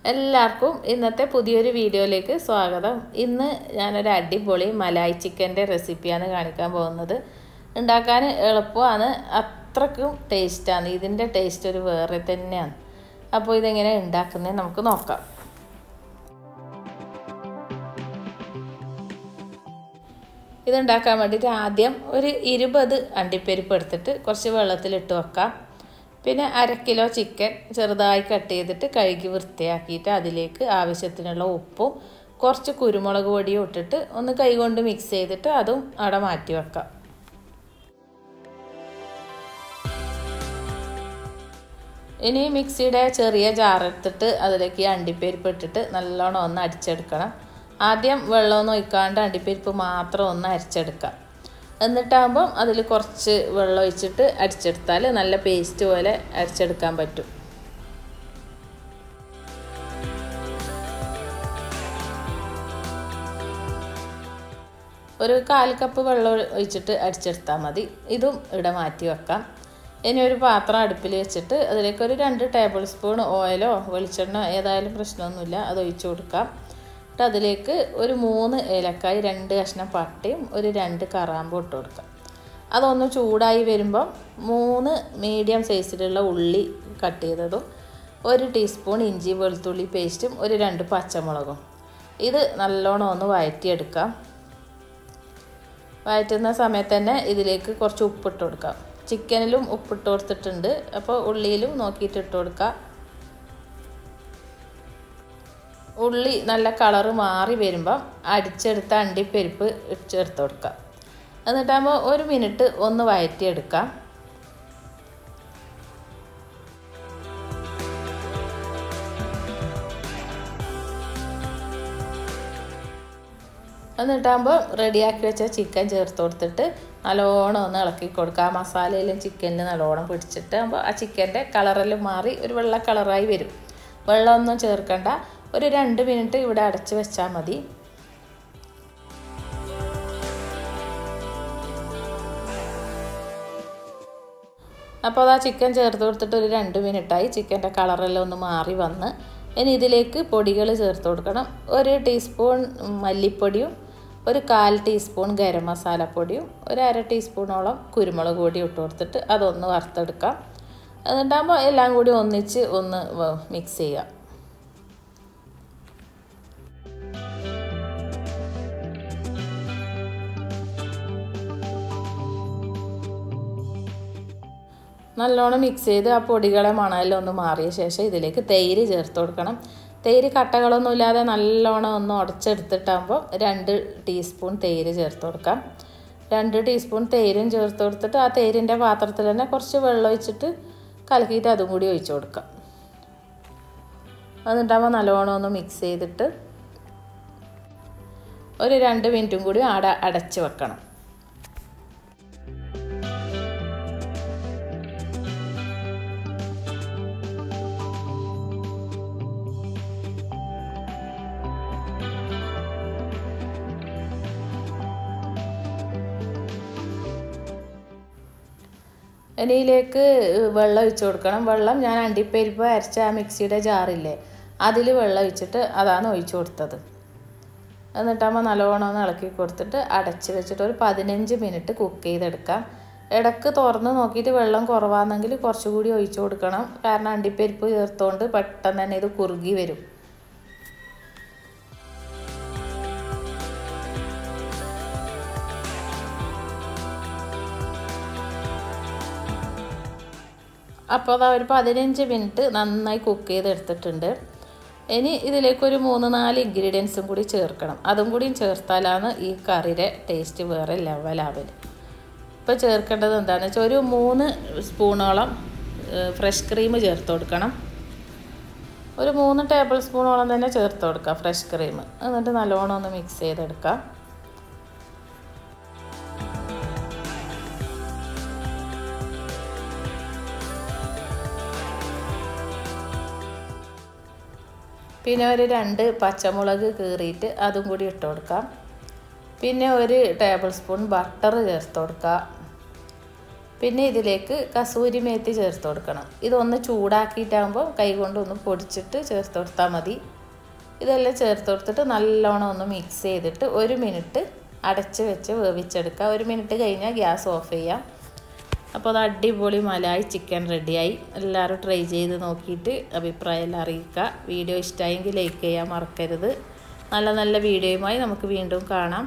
എല്ലാവർക്കും ഇന്നത്തെ പുതിയൊരു വീഡിയോയിലേക്ക് സ്വാഗതം. ഇന്ന് ഞാനൊരു അടിപൊളി മലായി ചിക്കൻ്റെ റെസിപ്പിയാണ് കാണിക്കാൻ പോകുന്നത്. ഉണ്ടാക്കാൻ എളുപ്പമാണ്, അത്രക്കും ടേസ്റ്റാണ്. ഇതിൻ്റെ ടേസ്റ്റ് ഒരു വേറെ തന്നെയാണ്. അപ്പോൾ ഇതെങ്ങനെ ഉണ്ടാക്കുന്നത് നമുക്ക് നോക്കാം. ഇതുണ്ടാക്കാൻ വേണ്ടിയിട്ട് ആദ്യം ഒരു 20 അണ്ടിപ്പരിപ്പ് എടുത്തിട്ട് കുറച്ച് വെള്ളത്തിലിട്ട് വെക്കാം. പിന്നെ 1/2 കിലോ ചിക്കൻ ചെറുതായി കട്ട് ചെയ്തിട്ട് കഴുകി വൃത്തിയാക്കിയിട്ട് അതിലേക്ക് ആവശ്യത്തിനുള്ള ഉപ്പും കുറച്ച് കുരുമുളക് പൊടിയും ഇട്ടിട്ട് ഒന്ന് കൈകൊണ്ട് മിക്സ് ചെയ്തിട്ട് അതും അവിടെ മാറ്റി വെക്കാം. ഇനി മിക്സിയുടെ ചെറിയ ജാറെടുത്തിട്ട് അതിലേക്ക് അണ്ടിപ്പരിപ്പ് ഇട്ടിട്ട് നല്ലോണം ഒന്ന് അടിച്ചെടുക്കണം. ആദ്യം വെള്ളമൊന്നും ഒഴിക്കാണ്ട് അണ്ടിപ്പരിപ്പ് മാത്രം ഒന്ന് അരച്ചെടുക്കാം. എന്നിട്ടാകുമ്പം അതിൽ കുറച്ച് വെള്ളം ഒഴിച്ചിട്ട് അടിച്ചെടുത്താൽ നല്ല പേസ്റ്റ് പോലെ അരച്ചെടുക്കാൻ പറ്റും. ഒരു 1/4 കപ്പ് വെള്ളം ഒഴിച്ചിട്ട് അടിച്ചെടുത്താൽ മതി. ഇതും ഇവിടെ മാറ്റി വെക്കാം. ഇനി ഒരു പാത്രം അടുപ്പിൽ വെച്ചിട്ട് അതിലേക്ക് ഒരു 2 ടേബിൾ സ്പൂൺ ഓയിലോ വെളിച്ചെണ്ണ ഏതായാലും പ്രശ്നമൊന്നുമില്ല, അത് ഒഴിച്ചു കൊടുക്കാം. അതിലേക്ക് ഒരു 3 ഏലക്കായ്, 2 കഷ്ണം പട്ടയും ഒരു 2 കറാമ്പും ഇട്ട് കൊടുക്കാം. അതൊന്ന് ചൂടായി വരുമ്പം 3 മീഡിയം സൈസിലുള്ള ഉള്ളി കട്ട് ചെയ്തതും 1 ടീസ്പൂൺ ഇഞ്ചി വെളുത്തുള്ളി പേസ്റ്റും ഒരു 2 പച്ചമുളകും ഇത് നല്ലോണം ഒന്ന് വഴറ്റിയെടുക്കാം. വഴറ്റുന്ന സമയത്ത് തന്നെ ഇതിലേക്ക് കുറച്ച് ഉപ്പിട്ട് കൊടുക്കാം. ചിക്കനിലും ഉപ്പിട്ട് കൊടുത്തിട്ടുണ്ട്, അപ്പോൾ ഉള്ളിയിലും നോക്കിയിട്ട് ഇട്ട് കൊടുക്കാം. ഉള്ളി നല്ല കളറ് മാറി വരുമ്പം അടിച്ചെടുത്ത അണ്ടിപ്പരിപ്പ് ചേർത്ത് കൊടുക്കാം. എന്നിട്ടാകുമ്പോൾ 1 മിനിറ്റ് ഒന്ന് വഴറ്റിയെടുക്കാം. എന്നിട്ടാകുമ്പോൾ റെഡിയാക്കി വെച്ച ചിക്കൻ ചേർത്ത് കൊടുത്തിട്ട് നല്ലോണം ഒന്ന് ഇളക്കി കൊടുക്കുക. മസാലയിലും ചിക്കനിൽ നല്ലോണം പിടിച്ചിട്ട് ആകുമ്പോൾ ആ ചിക്കൻ്റെ കളറെല്ലാം മാറി ഒരു വെള്ള കളറായി വരും. വെള്ളമൊന്നും ചേർക്കണ്ട, ഒരു 2 മിനിറ്റ് ഇവിടെ അടച്ച് വെച്ചാൽ മതി. അപ്പോൾ അത് ആ ചിക്കൻ ചേർത്ത് കൊടുത്തിട്ട് ഒരു 2 മിനിറ്റായി. ചിക്കൻ്റെ കളറെല്ലാം ഒന്ന് മാറി വന്ന് ഇനി ഇതിലേക്ക് പൊടികൾ ചേർത്ത് കൊടുക്കണം. 1 ടീസ്പൂൺ മല്ലിപ്പൊടിയും ഒരു 1/4 ടീസ്പൂൺ ഗരം മസാലപ്പൊടിയും ഒരു 1/2 ടീസ്പൂണോളം കുരുമുളക് പൊടിയും ഇട്ട് കൊടുത്തിട്ട് അതൊന്ന് വറുത്തെടുക്കാം. എന്നിട്ടാകുമ്പോൾ എല്ലാം കൂടി ഒന്നിച്ച് ഒന്ന് മിക്സ് ചെയ്യാം. നല്ലോണം മിക്സ് ചെയ്ത് ആ പൊടികളെ മണമെല്ലാം ഒന്ന് മാറിയ ശേഷം ഇതിലേക്ക് തൈര് ചേർത്ത് കൊടുക്കണം. തൈര് കട്ടകളൊന്നും ഇല്ലാതെ നല്ലോണം ഒന്ന് ഉടച്ചെടുത്തിട്ടാകുമ്പോൾ 2 ടീസ്പൂൺ തൈര് ചേർത്ത് കൊടുക്കാം. 2 ടീസ്പൂൺ തൈരും ചേർത്ത് കൊടുത്തിട്ട് ആ തൈരിൻ്റെ പാത്രത്തിൽ തന്നെ കുറച്ച് വെള്ളം ഒഴിച്ചിട്ട് കലക്കിയിട്ട് അതും കൂടി ഒഴിച്ചു കൊടുക്കാം. എന്നിട്ടാകുമ്പോൾ നല്ലോണം ഒന്ന് മിക്സ് ചെയ്തിട്ട് ഒരു 2 മിനിറ്റും കൂടി അടച്ച് വെക്കണം. ഇതിലേക്ക് വെള്ളം ഒഴിച്ചു കൊടുക്കണം. വെള്ളം ഞാൻ അണ്ടിപ്പരിപ്പ് അരച്ച ആ മിക്സിയുടെ ജാറില്ലേ അതിൽ വെള്ളം ഒഴിച്ചിട്ട് അതാണ് ഒഴിച്ചു കൊടുത്തത്. എന്നിട്ടാകുമ്പോൾ നല്ലോണം ഒന്ന് ഇളക്കി കൊടുത്തിട്ട് അടച്ച് വെച്ചിട്ട് ഒരു 15 മിനിറ്റ് കുക്ക് ചെയ്തെടുക്കാം. ഇടയ്ക്ക് തുറന്ന് നോക്കിയിട്ട് വെള്ളം കുറവാണെങ്കിൽ കുറച്ചുകൂടി ഒഴിച്ചു കൊടുക്കണം. കാരണം അണ്ടിപ്പരിപ്പ് ചേർത്തുകൊണ്ട് പെട്ടെന്ന് തന്നെ ഇത് കുറുകി വരും. അപ്പോൾ അതാ ഒരു 15 മിനിറ്റ് നന്നായി കുക്ക് ചെയ്തെടുത്തിട്ടുണ്ട്. ഇനി ഇതിലേക്കൊരു 3-4 ഇൻഗ്രീഡിയൻസും കൂടി ചേർക്കണം. അതും കൂടിയും ചേർത്താലാണ് ഈ കറിയുടെ ടേസ്റ്റ് വേറെ ലെവലാവൽ. ഇപ്പോൾ ചേർക്കേണ്ടത് എന്താണെന്ന് വെച്ചാൽ ഒരു 3 സ്പൂണോളം ഫ്രഷ് ക്രീം ചേർത്ത് കൊടുക്കണം. ഒരു 3 ടേബിൾ സ്പൂണോളം തന്നെ ചേർത്ത് കൊടുക്കാം ഫ്രഷ് ക്രീം. എന്നിട്ട് നല്ലോണം ഒന്ന് മിക്സ് ചെയ്തെടുക്കാം. പിന്നെ ഒരു 2 പച്ചമുളക് കീറിയിട്ട് അതും കൂടി ഇട്ട് കൊടുക്കാം. പിന്നെ ഒരു ടേബിൾ സ്പൂൺ ബട്ടർ ചേർത്ത് കൊടുക്കാം. പിന്നെ ഇതിലേക്ക് കസൂരി മേത്തി ചേർത്ത് കൊടുക്കണം. ഇതൊന്ന് ചൂടാക്കിയിട്ടാകുമ്പോൾ കൈ കൊണ്ടൊന്ന് പൊടിച്ചിട്ട് ചേർത്ത് കൊടുത്താൽ മതി. ഇതെല്ലാം ചേർത്ത് കൊടുത്തിട്ട് നല്ലോണം ഒന്ന് മിക്സ് ചെയ്തിട്ട് 1 മിനിറ്റ് അടച്ച് വെച്ച് വേവിച്ചെടുക്കുക. 1 മിനിറ്റ് കഴിഞ്ഞാൽ ഗ്യാസ് ഓഫ് ചെയ്യാം. അപ്പോൾ അത് അടിപൊളി മലായി ചിക്കൻ റെഡിയായി. എല്ലാവരും ട്രൈ ചെയ്ത് നോക്കിയിട്ട് അഭിപ്രായം അറിയിക്കുക. വീഡിയോ ഇഷ്ടമായെങ്കിൽ ലൈക്ക് ചെയ്യാൻ മറക്കരുത്. നല്ല നല്ല വീഡിയോയുമായി നമുക്ക് വീണ്ടും കാണാം.